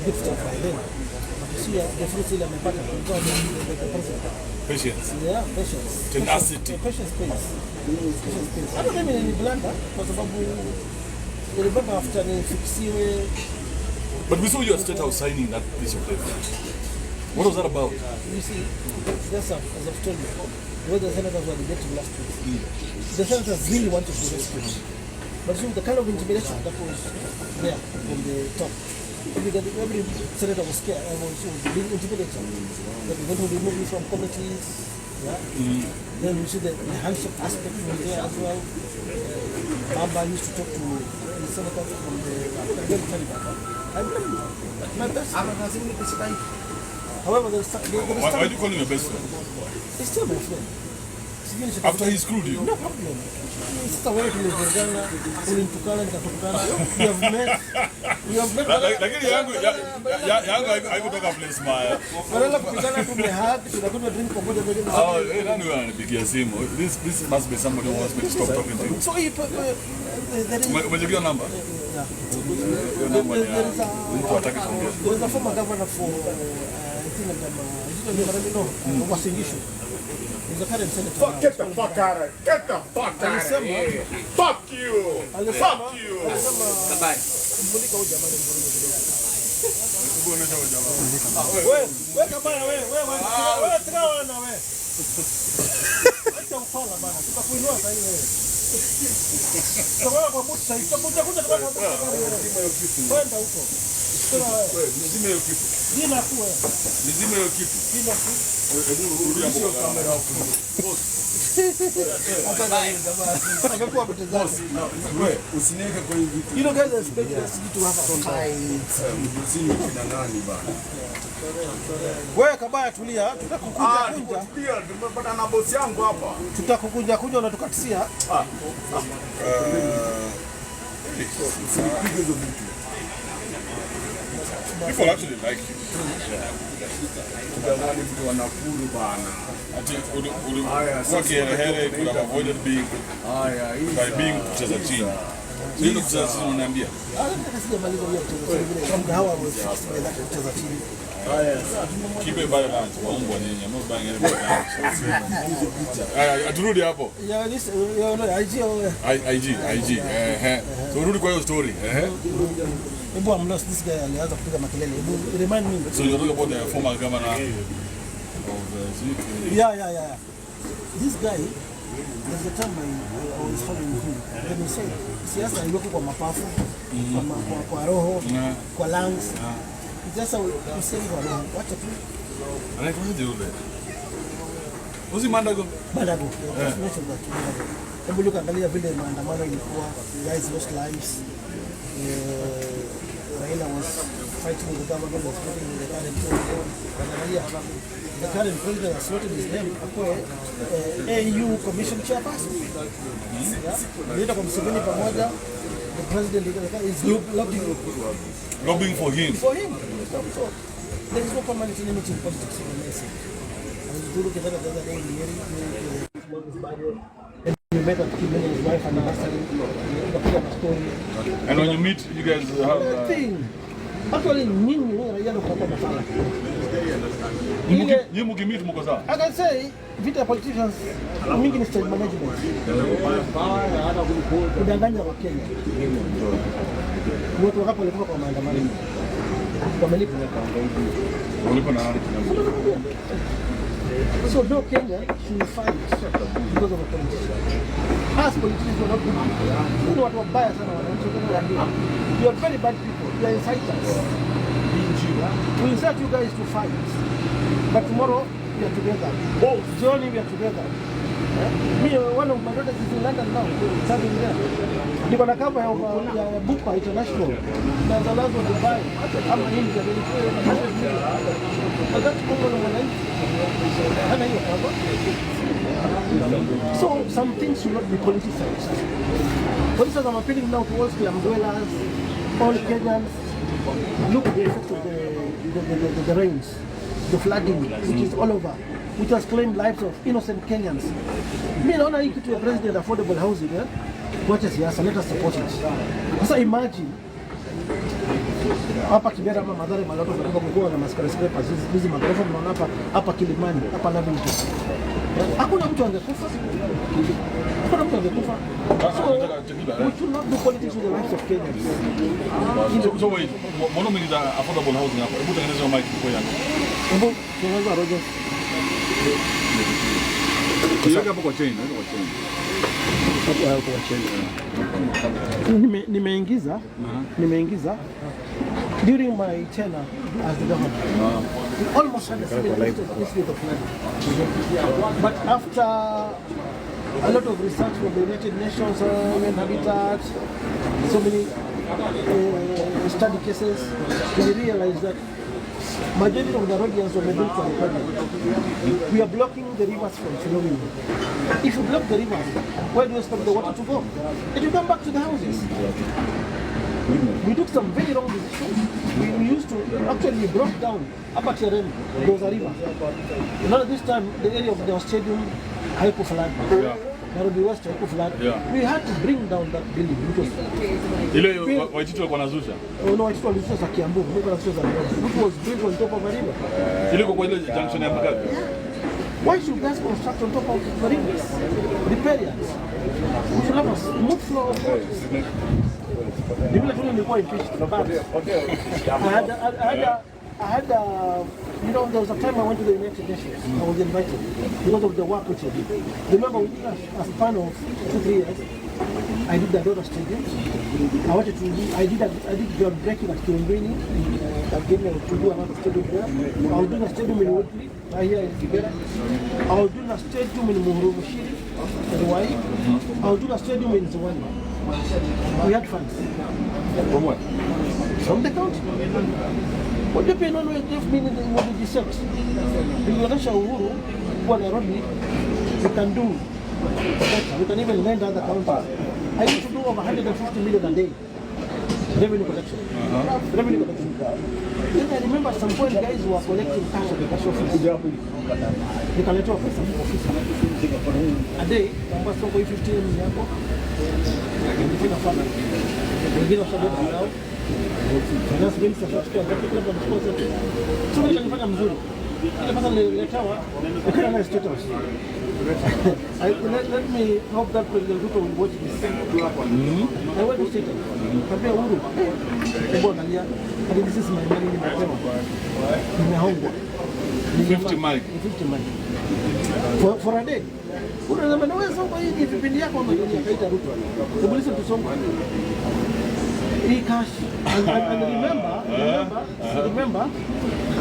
good stuff by then. You see, the fruits in the president. Patience. Yeah, patience. Tenacity. Patience pays. I don't mean any blunder, kwa sababu remember after the fixiwe. But we saw you at State House signing that piece of paper. What was that about? You see, that's as I've told you, the way the senators were debating last week. The senators really wanted to rescue him. But so the kind of intimidation that was there from the top. Every senator was scared and was being intimidated. That we're going to remove you from committees. Yeah? Then you see the handshake aspect from there as well. Bamba used to talk to the senator from the I remember my best friend. However, why do you call him your best friend? He's still my friend. After he screwed you? No problem. It's a way to live in Ghana, Tukana, we have met. Lakini yangu toka place maya. Badala kupigana tumehug, tunakunywa drink pamoja kwenye meza. Oh, nani ananipigia simu? This must be somebody who wants me to stop talking to you. So umejigia number? Yeah. There is a former governor for Wasingishu. He's a current senator. Get the fuck out of here. Get the fuck out of here. Fuck you. Fuck you. Bye. Wewe kabaya wewe tikawa na wewe. Acha ufala bana. Tutakuinua sasa hivi wewe. Sawa kwa mtu sasa tutakuja kwa mtu. Kwenda huko. Wewe mzime hiyo kitu. Dina tu wewe. Mzime hiyo kitu. Dina tu. Rudi hapo kwa kamera hapo. Angekuwa mtazamo. Wewe usiniweke kwa hivi. You know guys expect us to have a fight. Mzime kina nani bana? Wewe kabaya tulia, tutakukunja. Tulia, tumepata na boss yangu hapa. Tutakukunja na tukatisia. People actually like you. Tudangani mtu wanakuru bana. Ati kwa kiherehere kuna avoided being by being kucheza chini. Ndio kucheza chini unaniambia? Sijamaliza hiyo kucheza chini. Hawa was kucheza chini. Kibe bado na waombwa nyinyi, I'm not buying anything. Aturudi hapo. Yeah, this IG. So rudi kwa hiyo story. Ebu I'm lost, this guy alianza kupiga makelele. Ebu remind me. So you're talking about the former governor of Yeah. This guy, there's a time I was following him. Then he said, siasa ilikuwa kwa mapafu, kwa roho, kwa lungs. Sasa usemi kwa roho, wacha tu. Anaitwaje yule? Uzi Mandago. Hebu look angalia vile maandamano ilikuwa, guys lost lives. Raila was fighting with the government, was fighting with the current president. The current president has slotted his name kwa AU Commission chairperson. Ndio kwa Museveni pamoja. The president is lobbying for him. So there is no permanent enmity in politics in the nation. And you look at that the other day in the hearing, we met at his wife and the story. And when you meet, you guys have thing. Actually, nini raia ndio kwa mafala. You mukimit mko sawa? I can say vita politicians mingi ni stage management. Kudanganya wa Kenya. Watu wakapo walikuwa kwa maandamano. Wamelipa na nani? So no Kenya should fight because of a politician. As politicians are not good people. You know what wabaya sana wananchi. You are very bad people. You are insiders. We insert you guys to fight. But tomorrow we are together. Oh, Johnny, we are together. Me, one of my daughters is in London now, serving there. Niko na kama ya Buka International. Na zalazo wa Dubai. Ama India. Wakati Kongo na mwananchi. Hana hiyo kama. So some things should not be politicized. For instance, I'm appealing now towards the umbrellas, all Kenyans. Look at the effect of the rains, the flooding, which is all over, which has claimed lives of innocent Kenyans. Me naona hii kitu ya president affordable housing, wacha siasa, let us support it. So imagine Hapa Kibera ama Mathare malato kulikuwa na skyscrapers hizi magorofa mnaona hapa Kilimani, hapa Lavington. Hakuna mtu angekufa. Hakuna mtu angekufa. So we should not do politics with the lives of Kenyans. So wait, mbona mngiza affordable housing hapa? Hebu tengeneza mic kwa yangu. Hebu tunaweza Rogers. Kiweka hapo kwa chain, nimeingiza during my tenure as the governor. We almost had a similar institute of land. But after a lot of research from the United Nations, Human Habitat, so many study cases, we realized that majority of the Rhodians were built for the project. We are blocking the rivers from flowing. If you block the rivers, where do you expect the water to go? It will come back to the houses. We took some very wrong decisions. We used to, actually we broke down up at Yerem, there was a river. Now this time, the area of the stadium, Haiko flood. Nairobi West Haiko flood. We had to bring down that building because ile Waitito walikuwa nazusha. No, Waitito walizusha za Kiambu, ndio nazusha za Nairobi. Which was built on top of a river. Ile kwa ile junction ya Mbagathi. Why should guys construct on top of the rivers? Riparians. We should have a smooth flow of water. The village only was impeached. I had you know, there was a time I went to the United Nations. I was invited because of the work which I did. Remember, within a span of 2-3 years, I did the Dora Stadium. I did groundbreaking at Kirumbini. Again, to do another stadium there. I was doing a stadium in Woodley, right here in Kibera. I was doing a stadium in Muhurumushiri, Ruai. I was doing a stadium in Zawani. We had funds. From where? From the county. What do you pay? No, give me what did you say? Tulionyesha uhuru kwa Nairobi, we can do better. We can even lend other counties. I used to do over 150 million a day revenue collection. Revenue collection. Then I remember some point guys were collecting cash at the cash office. They can let off a day, number so 15 million. Wengine washabeba zao. Finance minister atachukua ngapi kwa sponsor. Sio ile kanifanya mzuri. Ile pesa nililetawa ikana na state house. Let me hope that President Ruto will watch this. I went to state house. Kabia Uhuru. Hebu angalia. This is my money nimepewa. Nimehongwa. 50 mic. 50 mic. For a day. Unasema na wewe soma hii vipindi yako ndio kaita Ruto. Hebu listen to song. E-cash. And remember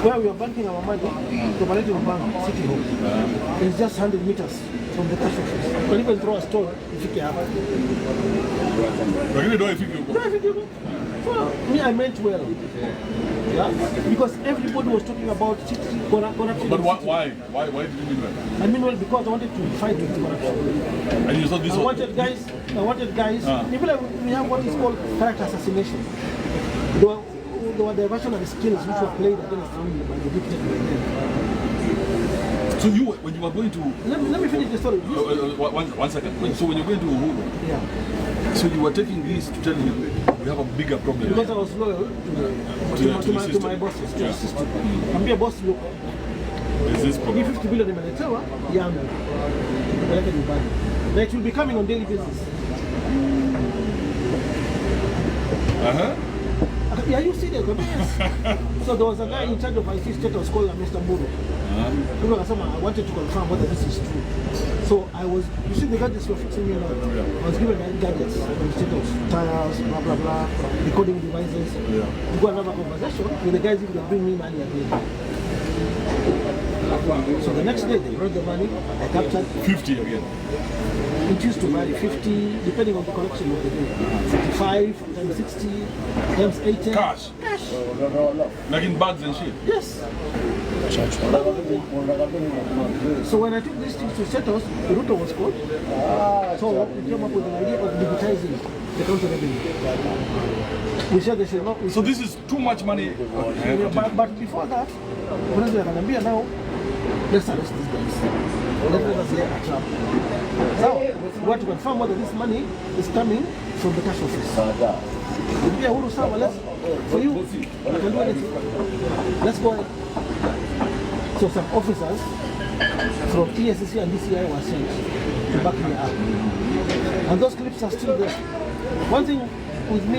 where we are banking our money, the Palladium Bank, City Hall. It's just 100 meters from the cash office. You can even throw a stone if you can. Well, me, I meant well. Yeah? Because everybody was talking about corruption. But why? Why did you mean well? I mean well because I wanted to fight with corruption. And you thought this I wanted guys. Even we have what is called character assassination. There were diversionary skills which were played against me by the dictator. So when you were going to... Let me finish the story. One second. So when you're going to Uhuru, so you were taking this to tell him we have a bigger problem. Because I was loyal to my bosses, to the system. I'm be a boss, look. Is this problem? 50 billion nimeletewa yangu. Peleke nyumbani. Now it will be coming on daily basis. Yeah, you see that? Yes. So there was a guy in charge of IT status called Mr. Muru. I wanted to confirm whether this is true. So I was, you see the gadgets were fixing me now. I was given gadgets from status, tires, blah, blah, blah, recording devices. We got another conversation with the guys who were bringing me money again. So the next day they brought the money, I captured 50 again. It used to vary 50 depending on the collection of the day. 55 times 60 times 80. Cash. Like in bags and shit. Yes. So when I took these things to Setos, the Ruto was called. So we came up with an idea of digitizing the county revenue. We said they should not. So this is too much money. But before that, now let's arrest these guys. Let us lay a trap. Now, we want to confirm whether this money is coming from the cash office. For you, I can do anything. Let's go ahead. So some officers from ESCC and DCI were sent to back me up. And those clips are still there. One thing with me,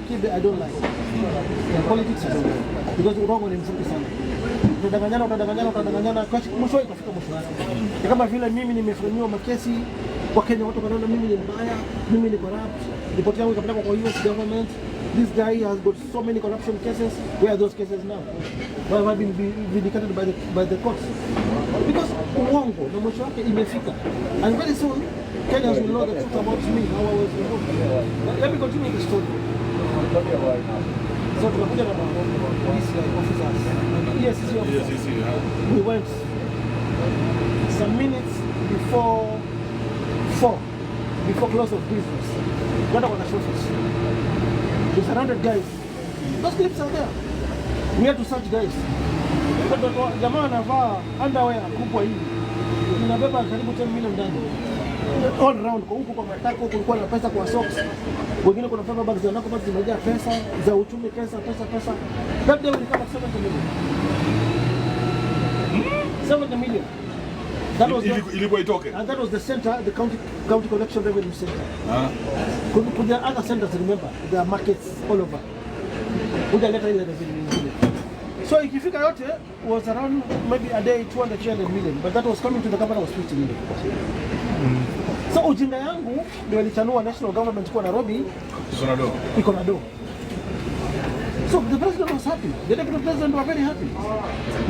Kibe, I don't like. In politics, I don't like. Because wrong ni mzuri sana. Utadanganyana, mwisho ikafika mwisho wake. Ni kama vile mimi nimefanywa makesi kwa Kenya, watu wanaona mimi ni mbaya, mimi ni corrupt. Ripoti yangu ikapelekwa kwa US government. This guy has got so many corruption cases. Where are those cases now? Why have I been vindicated by the courts? Because uongo na mwisho wake imefika. And very soon, Kenyans will know the truth about me, how I was removed. Let me continue the story. So tunakuja na police officers, ESCC officers. We went some minutes before 4, before close of business. Got on the surface. We surrounded guys. Those clips are there. We had to search guys. Jamaa anavaa underwear kubwa hivi. Tunabeba karibu 10 million ndani. All round kwa huko kwa matako kulikuwa na pesa kwa socks. Wengine kuna pesa bags za nako bado zimejaa pesa za uchumi, pesa. That day we recovered 70 million. 70 million. That was and that was the center, the county collection revenue center. Could there are other centers, remember? There are markets all over. Would I let the revenue? So ikifika yote was around maybe a day 200 million, but that was coming to the governor was 50 million. So ujinga yangu ndio walichanua national government kwa Nairobi iko na do. So the president was happy. The deputy president were very happy.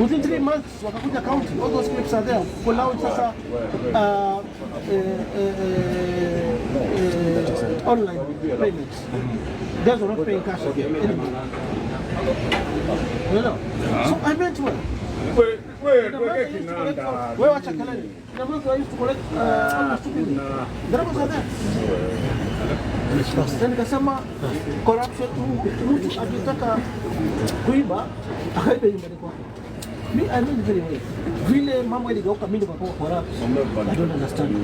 Within 3 months wakakuja county. All those clips are there. For now it's sasa online payments. Guys are not paying cash anymore. You know? So I meant well. Where watch a calendar? The month I used to collect almost 2 billion. The numbers are there. Then nikasema corruption, mtu akitaka kuiba akaiba nyumbani kwake. Me, I know very well. Vile mambo iligeuka mimi kwa corrupt. I don't understand.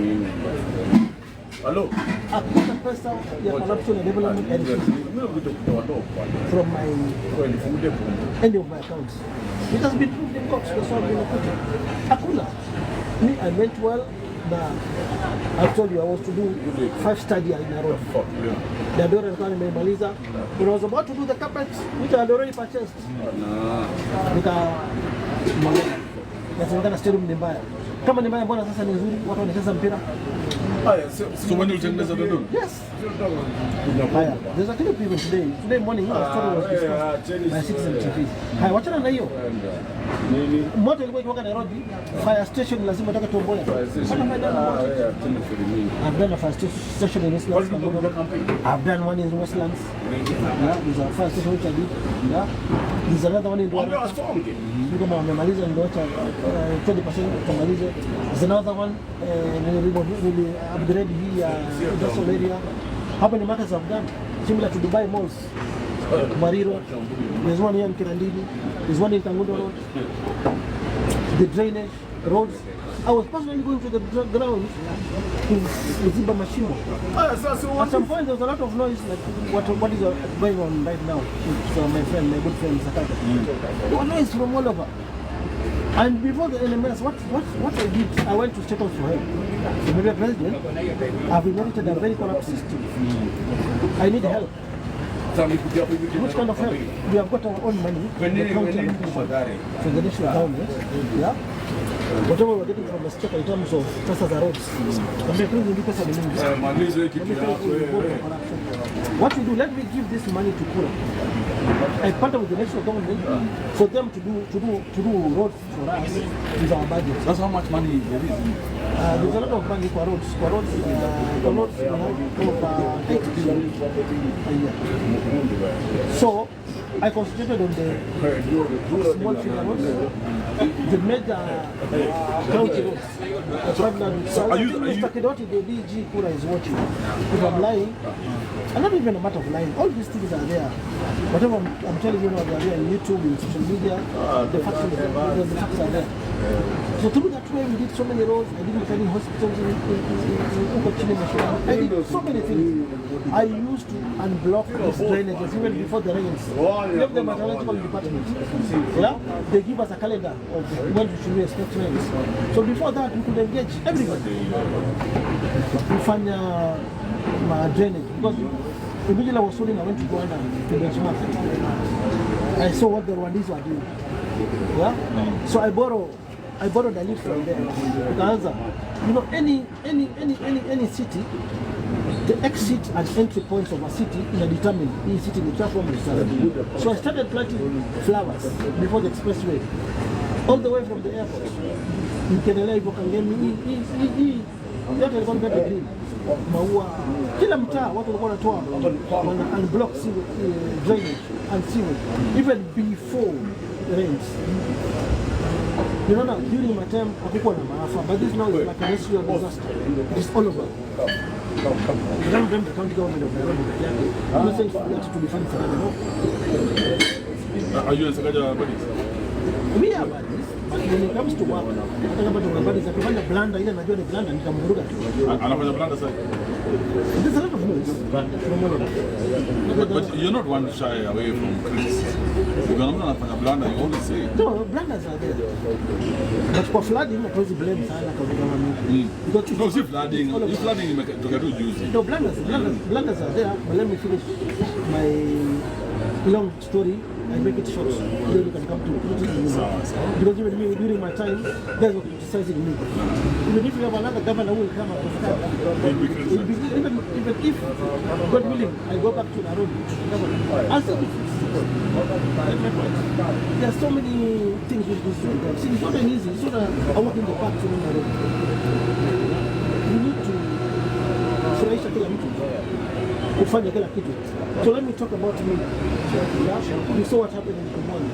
Hello. Hakuna pesa ya corruption and development from my any of my accounts. It has been proved in court. That's why I'm going to put it. Hakuna. Me, I meant well. I told you I was to do 5 study in Nairobi. The Adora alikuwa nimemaliza. When I was about to do the carpet, which I had already purchased. Nasema stadium ni mbaya. Kama ni mbaya mbona sasa ni nzuri? Watu wanacheza mpira. So when you take this out of the Yes. There's a clip even today. Today morning, the story was discussed by Citizen TV. Hai, wachana na hiyo. Moto ilikuwa ikiwaka Nairobi, fire station lazima utaka tuomboe. I've done a fire station in Westlands. I've done one in Westlands. There's a fire station which I did. There's another one in Duarte. Kama wamemaliza ndio acha 20% tumalize. There's another one really upgrade hii ya industrial area. Hapa ni markets have done similar to Dubai malls. Mariro. There's one here in Kirandini. There's one in Kangundo Road. The drainage roads. I was personally going to the ground to ziba mashimo. At some point there was a lot of noise like what is going on right now. So my good friend Sakata. There was noise from all over. And before the NMS, what I did, I went to state house for help. So maybe president, I've inherited a very corrupt system. I need help. Which kind of help? We have got our own money. The county from the national government. Yeah. Whatever we're getting from the state in terms of pesa za roads. What we do, let me give this money to Kura. I partner with the national government for them to do roads for us with our budget. That's how much money there is. There's a lot of money for roads. For roads, over 8 billion a year. So I concentrated on the small figure roads, the mega county roads. So I think Mr. Kidoti, the DG Kura is watching. If I'm lying, and not even a matter of lying, all these things are there. Whatever I'm telling you now, they are there on YouTube, in social media, the facts are there. So through that way, we did so many roads. I did many hospitals in I did so many things. I used to unblock these drainages even before the rains. We have the meteorological department. Yeah? They give us a calendar of when we should expect rains. So before that, we could engage everybody. We find my drainage. Because immediately I was told I went to Rwanda to benchmark. I saw what the Rwandese were doing. Yeah? So I borrowed a leaf from there. You know, any city, the exit and entry points of a city is determined. Each city in the platform is. So I started planting flowers before the expressway, all the way from the airport. You can allow people can get me. Yote ilikuwa ni green. Maua kila mtaa watu walikuwa wanatoa unblock drainage and sewage even before rains. You know, now, during my time, hakukuwa na maafa, but this now is like a national disaster. It's all over. I don't blame the county government of Nairobi. I'm not saying for that to be funny for them, no. Are you in Sakaja buddies? We are buddies, but when it comes to work, I think about the buddies. If you find a blunder, ile najua ni blunder, nitamvuruga tu. Anafanya blunder sasa. There's a lot of noise. But you're not one shy away from criticism. If you're not anafanya blunder, you always say it. No, blunders are there. But for flooding, I always blame sana kwa government. Because if flooding to juicy. No, blunders are there, but let me finish my long story and make it short. Then you can come to criticism. Because even me, during my time, guys were criticizing me. Even if you have another governor who will come up with that, even if, God willing, I go back to Nairobi, I'll still be fixed. There are so many things with this road. See, it's not an easy. It's not a walk in the park to Nairobi. You need to furahisha kila mtu. Kufanya kila kitu. So let me talk about me. You saw what happened in Kumwani.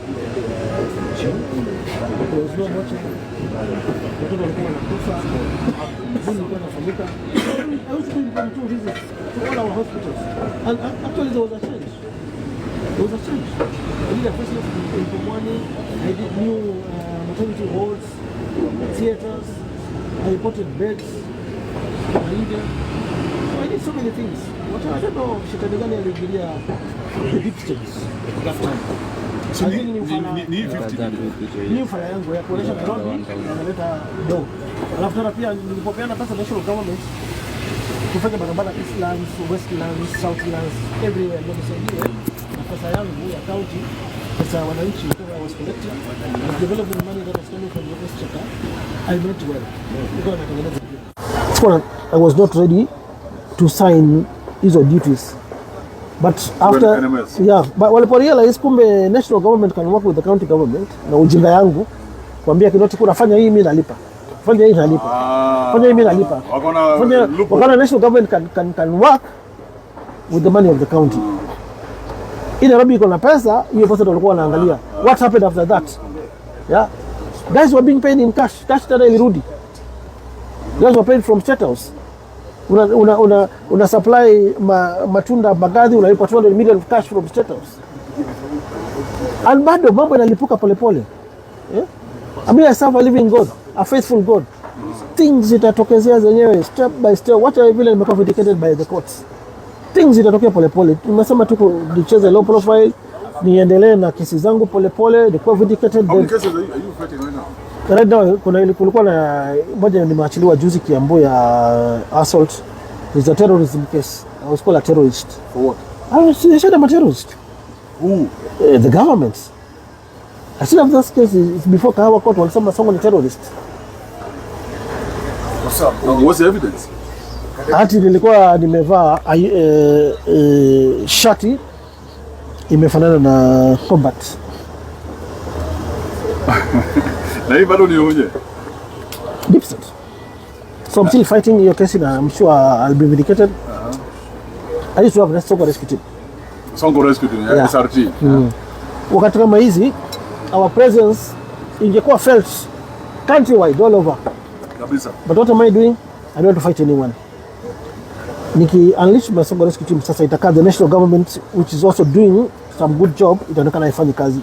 There was no watching. Watoto walikuwa wanakufa. Mzuni ilikuwa inafanyika. I was doing two visits to all our hospitals. And actually there was a change. There was a change. I did a facelift in Kumwani. I did new maternity wards, theaters. I reported beds. I did so many things. I don't know if shetani gani aliingilia the deep states that time. So ni fala yangu ya kuonesha Nairobi analeta do. Alafu tena pia nilipopeana pesa national government kufanya barabara Eastlands, Westlands, Southlands, everywhere ndio nisaidie na pesa yangu ya county, pesa ya wananchi I was collecting and developing money that was coming from the West Chaka. I meant well. Because I was not ready to sign hizo duties. But after but waliporealize kumbe national government can work with the county government na ujinga yangu kuambia Kidoti kuna fanya hii mimi nalipa. Fanya hii nalipa. Fanya hii mimi nalipa. Wakona national government can work with the money of the county. In Nairobi iko na pesa, hiyo pesa ndio walikuwa wanaangalia. What happened after that? Yeah. Guys were being paid in cash. Cash tena ilirudi. Guys were paid from State House. Una supply matunda Mbagathi unalipa 200 million of cash from State House. And bado mambo yanalipuka polepole. Yeah? I mean, I serve a living God, a faithful God. Things zitatokezea zenyewe step by step. What are vile nimekuwa vindicated by the courts. Things zitatokea polepole. Tumesema tuko nicheze low profile, niendelee na kesi zangu polepole, nikuwa vindicated. How many cases are you fighting right now? Right now, kulikuwa na moja nimeachiliwa juzi Kiambu ya assault. It's a terrorism case. I was called a terrorist. For what? I said I'm a terrorist. Who? The government. I still have this case it's before Kahawa court walisema someone a terrorist. What's up? What's the evidence? Hati nilikuwa nimevaa shati imefanana na combat. Na hii bado ni hoje? Deep state. So I'm still fighting your case and I'm sure I'll be vindicated. I used to have a Sonko rescue team. Sonko rescue team, yeah. SRT. wakati kama hizi our presence ingekuwa felt countrywide all over. Kabisa. But what am I doing? I don't want to fight anyone. Niki unleash my Songo Rescue Team sasa itakaa the national government which is also doing some good job itaonekana ifanye kazi.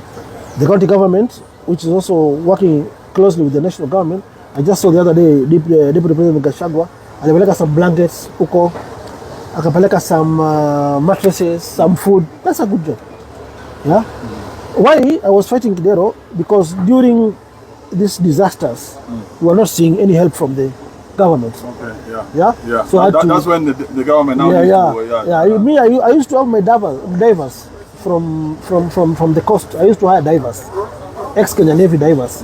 The county government which is also working closely with the national government. I just saw the other day Deputy President Gachagua alipeleka some blankets huko, akapeleka some mattresses, some food. That's a good job. Yeah. Why I was fighting Kidero? Because during these disasters, we were not seeing any help from the government. Okay, yeah. Yeah? Yeah. So that's when the government now Me, I used to have my divers from the coast. I used to hire divers, ex-Kenya Navy divers.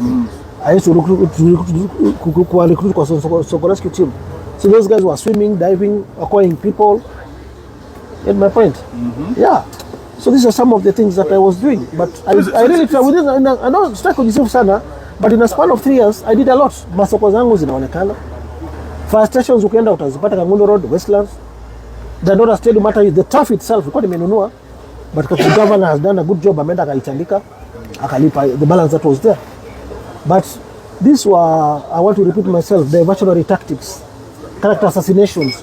I used to recruit for Songo Rescue Team. So those guys were swimming, diving, acquiring people. Get my point? Yeah. So these are some of the things that I was doing. But I really tried within, I know strike kujisifu sana, but in a span of 3 years, I did a lot. Masoko zangu zinaonekana. Fire stations ukienda utazipata Kangundo Road, Westlands. Dandora Stadium, matter the turf itself, ilikuwa nimenunua. But the governor has done a good job, ameenda akaitandika, akalipa the balance that was there. But these were, I want to repeat myself, the diversionary tactics, character assassinations.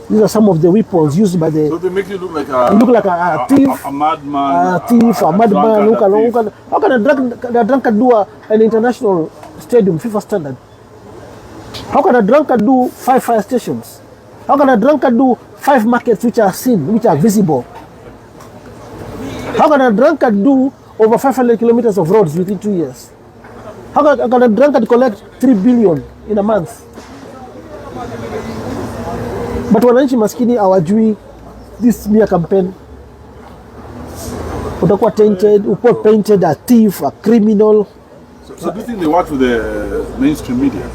These are some of the weapons used by the... So they make you look like a thief, a madman. A thief, a madman. How can a drunkard do an international stadium, FIFA standard? How can a drunkard do 5 fire stations? How can a drunkard do 5 markets which are seen, which are visible? How can a drunkard do over 500 kilometers of roads within 2 years? How can a drunkard collect 3 billion in a month? But wananchi maskini hawajui this smear campaign. Utakuwa tainted, upo painted a thief, a criminal. So do you think they work with the mainstream media?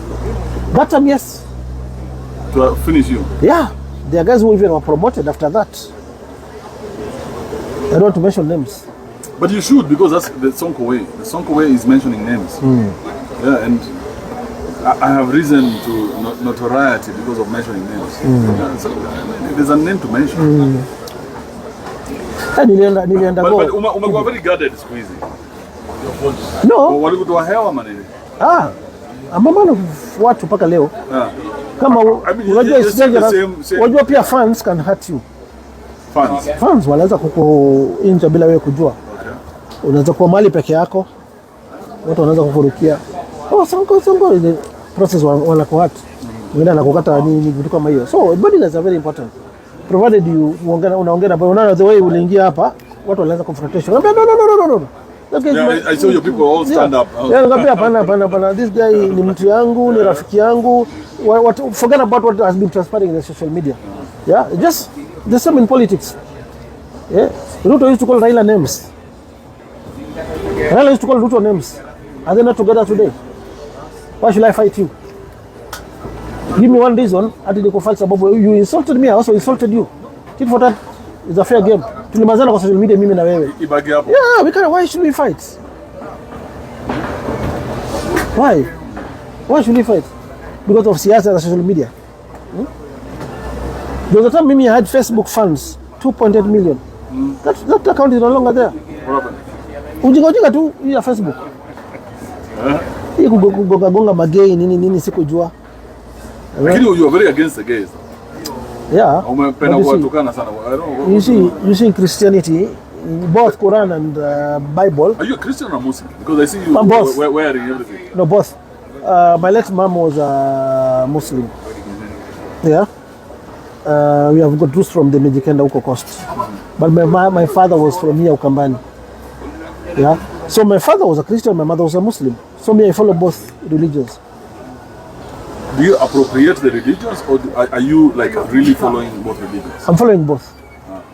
That time, yes. To finish you? Yeah. There are guys who even were promoted after that. I don't want to mention names. But you should, because that's the Sonko way. The Sonko way is mentioning names. Yeah, and I have reason to notoriety because of mentioning names. Yeah, so, there's a name to mention. But umekuwa very guarded siku hizi. No. Walikutoa hewa manini? Amamano watu mpaka leo. Kama unajua it's dangerous. Unajua pia fans can hurt you. Fans wanaweza kukuinja bila wewe kujua. Okay. Unaweza kuwa mali peke yako. Watu wanaweza kukurukia. Sonko the process wanakuhata. Mwingine anakukata nini vitu kama hiyo. So body is very important. Provided you unaongea na unaona the way uliingia hapa, watu wanaanza confrontation. No. Okay, yeah, I saw your people all stand up. Yeah, hapana. This guy ni mtu yangu, ni rafiki yangu. Forget about what has been transpiring in the social media. Yeah, just the same in politics. Yeah, Ruto used to call Raila names. Raila used to call Ruto names. Are they not together today? Why should I fight you? Give me one reason. I didn't go fight sababu you insulted me, I also insulted you. Tit for that is a fair game. Tulimazana kwa social media mimi na wewe. Yeah, why should we fight? Why? Why should we fight? Because of siasa and social media. There was a time Mimi had Facebook fans, 2.8 million. That account is no longer there. What happened? Ujinga tu ya Facebook. Hii kugonga magei nini sikujua. Lakini you are very against the gays. Yeah. Umependa kuwatukana sana. I don't know. You see in Christianity, both Quran and Bible. Are you a Christian or Muslim? Because I see you wearing everything. No, both. My late mom was a Muslim. Yeah. We have got roots from the Mijikenda Uko coast. But my father was from here, Ukambani. Yeah. So my father was a Christian, my mother was a Muslim. So me, I follow both religions. Do you appropriate the religions, or are you like really following both religions? I'm following both.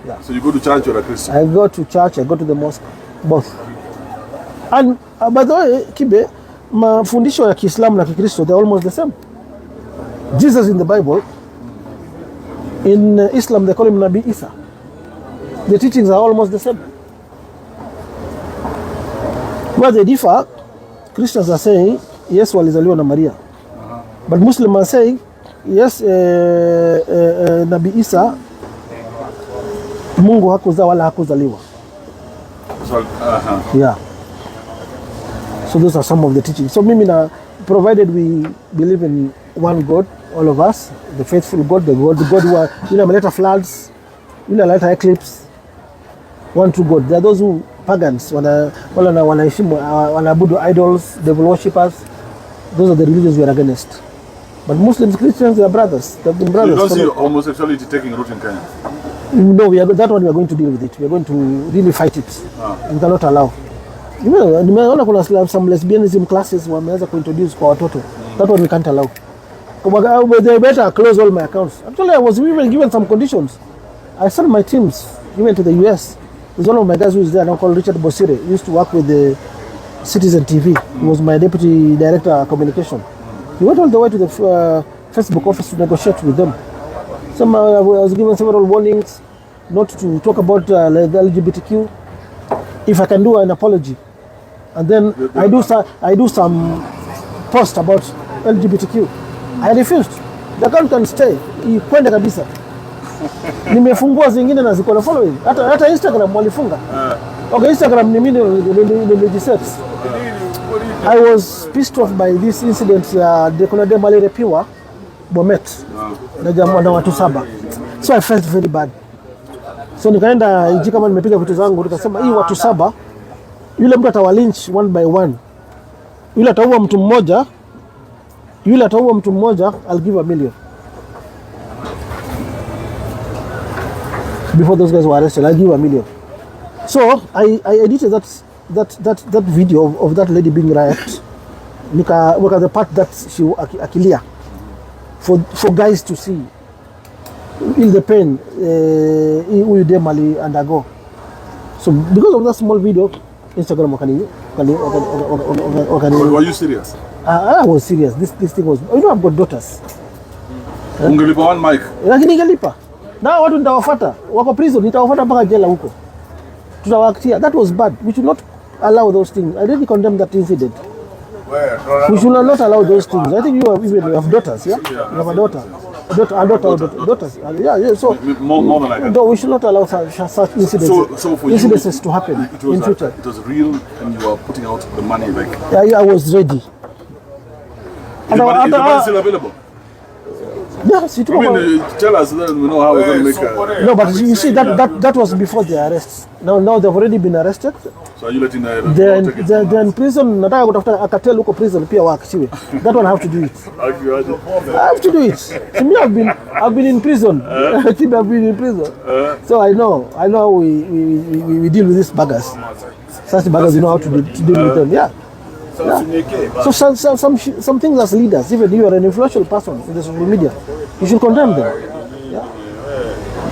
Yeah. So you go to church or a Christian? I go to church, I go to the mosque, both. And by the way, Kibe, mafundisho ya Kiislamu na Kikristo, they're almost the same. Jesus in the Bible, in Islam they call him Nabi Isa. The teachings are almost the same. Where they differ, Christians are saying, yes, walizaliwa na Maria. But Muslims are saying, yes, Nabi Isa, Mungu hakuzaa wala hakuzaliwa. Yeah. So those are some of the teachings. So mimi na, provided we believe in one God, all of us, the faithful God, the God who are, ameleta floods, ameleta eclipse, one true God. There are those who pagans, wanaabudu idols, devil worshippers. Those are the religions we are against. But Muslims, Christians, they are brothers. They've been brothers. You don't see homosexuality taking root in Kenya? No, that one we are going to deal with it. We are going to really fight it. We cannot allow. Nimeona kuna some lesbianism classes wameanza kuintroduce kwa watoto. That one we can't allow. They better close all my accounts. Actually, I was even given some conditions. I sent my teams even to the US. There's one of my guys who is there now called Richard Bosire. He used to work with the Citizen TV. He was my deputy director of communication. He went all the way to the Facebook office to negotiate with them. I was given several warnings not to talk about the LGBTQ. If I can do an apology, and then I do some post about LGBTQ. I refused. The account can stay. Kwenda kabisa. Nimefungua zingine na ziko na following. Hata Instagram walifunga. Okay, Instagram ni mimi nilijiset. I was pissed off by this incident kuna dem alirepiwa Bomet na watu 7. So I felt very bad. So nikaenda iji kama nimepiga vitu zangu nikasema hii watu 7 yule mtu atawalynch one by one. Yule ataua mtu mmoja, I'll give $1 million. Before those guys were arrested, I'll give $1 million. So I edited that video of that lady being riot. Nika the part that she akilia for guys to see. In the pain huyu dem ali undergo. So because of that small video, Instagram Were you serious? I was serious. This thing was, I've got daughters. Ungelipa one mic. Lakini ningelipa. Na watu nitawafuata, wako prison, nitawafuata mpaka jela huko. Tutawaktia. That was bad. We should not allow those things. I really condemn that incident. We should not allow those things. I think you have daughters, yeah? You have a daughter. Daughters. Yeah. So more than I can. No, we should not allow such incidents. So for incidences to happen in future. It was real, and you were putting out the money like. Yeah, I was ready. Is the money still available? Yes, it was. Tell us, then we know how we're going to make a... No, but you see, that was before the arrests. Now they've already been arrested. So are you letting they're in prison. Nataka kutafuta akatel huko prison pia waachiwe. That one I have to do it. I have to do it. To me, I've been in prison. I've been in prison. So I know how we deal with these buggers. Such buggers, you know how to deal with them. Yeah. So some things as leaders, even you are an influential person in the social media, you should condemn them.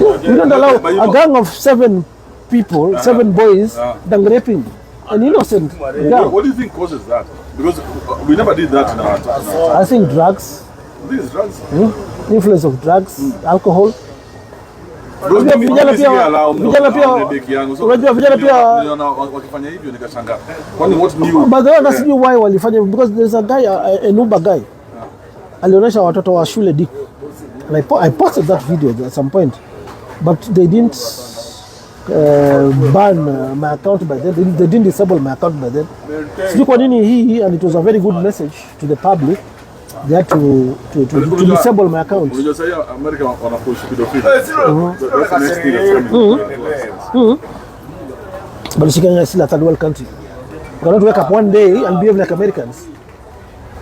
You don't allow a gang of 7 people, 7 boys, raping an innocent girl. What do you think causes that? Because we never did that in our I think drugs. These drugs? Influence of drugs, alcohol. Vijana pia wakifanya hivyo nikashangaa. Kwani what new? But the sijui why walifanya, because there's a guy, an Uber guy. Alionyesha watoto wa shule dik. And I posted that video at some point. But they didn't ban my account by then. They didn't disable my account by then. Sijui kwa nini and it was a very good message to the public. They had to disable my account. Unajua sasa America wanapush pedophilia. That's the next thing that's coming. But Kenya is still a third world country. You cannot wake up one day and behave like Americans.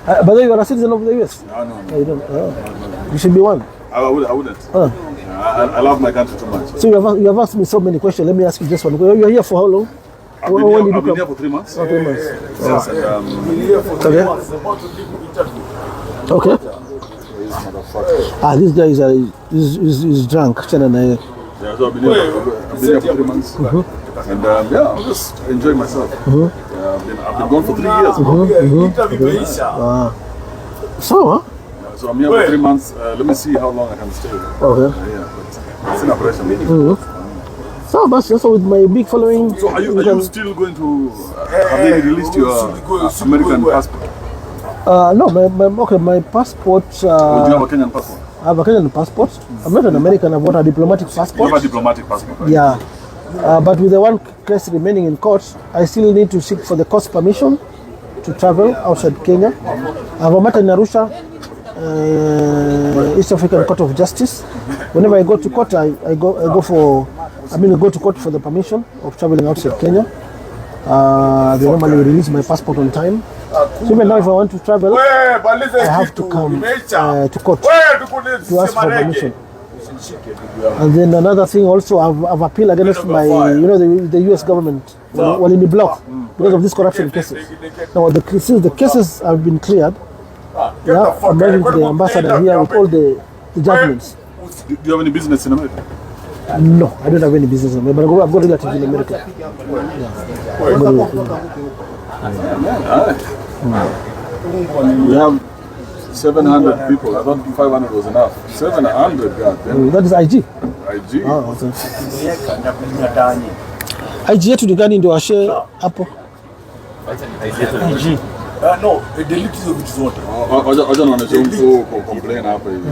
But you are a citizen of the US. No. You don't. You should be one. I wouldn't. I love my country too much. So you have asked me so many questions. Let me ask you just one. You are here for how long? I've been here for 3 months. 3 months. Yes, and Okay. This guy is drunk. Yeah, so I've been here for 3 months. And I'm just enjoying myself. I've been gone for 3 years. So, so I'm here for 3 months. Let me see how long I can stay. Okay. But it's in a pressure. So much. So with my big following. So are you still going to? Have they released your American passport? No, my passport. Do you have a Kenyan passport? I have a Kenyan passport. I'm not an American. I've got a diplomatic passport. You have a diplomatic passport, right? Yeah. But with the one case remaining in court, I still need to seek for the court's permission to travel outside Kenya. I have a matter in Arusha, East African Court of Justice. Whenever I go to court, I go to court for the permission of traveling outside Kenya. They normally release my passport on time. So even now, if I want to travel, I have to come to court to ask for permission. And then another thing also, I've appealed against my, the US government, well in the block, because of these corruption cases. Now since the cases have been cleared, I'm writing to the ambassador here with all the judgments. Do you have any business in America? No, I don't have any business in America, but I've got relatives in America. We have 700 people. I thought 500 was enough. 700, goddamn. That is IG. IG? Oh, okay. IG yetu ni gani ndio washe hapo? IG. No, delete hizo vitu zote. Wacha naonesha mtu complain hapa hivi.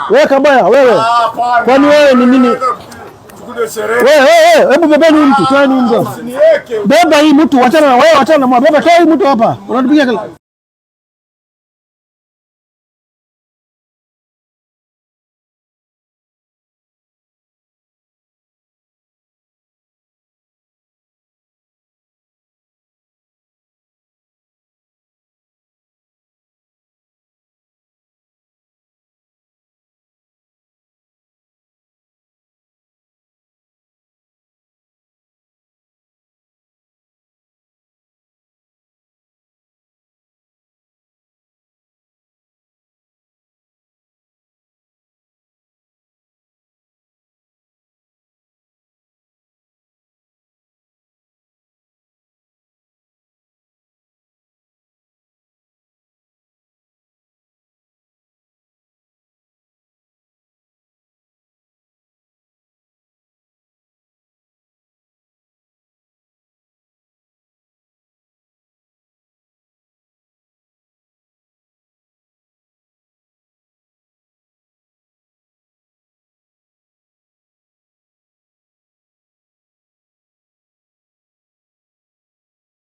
Weka baya wewe. Kwani wewe ni nini? Hebu bebeni mtu, toeni mtu. Beba hii mtu, wachana na wewe, wachana na beba, toa hii mtu hapa. Unatupigia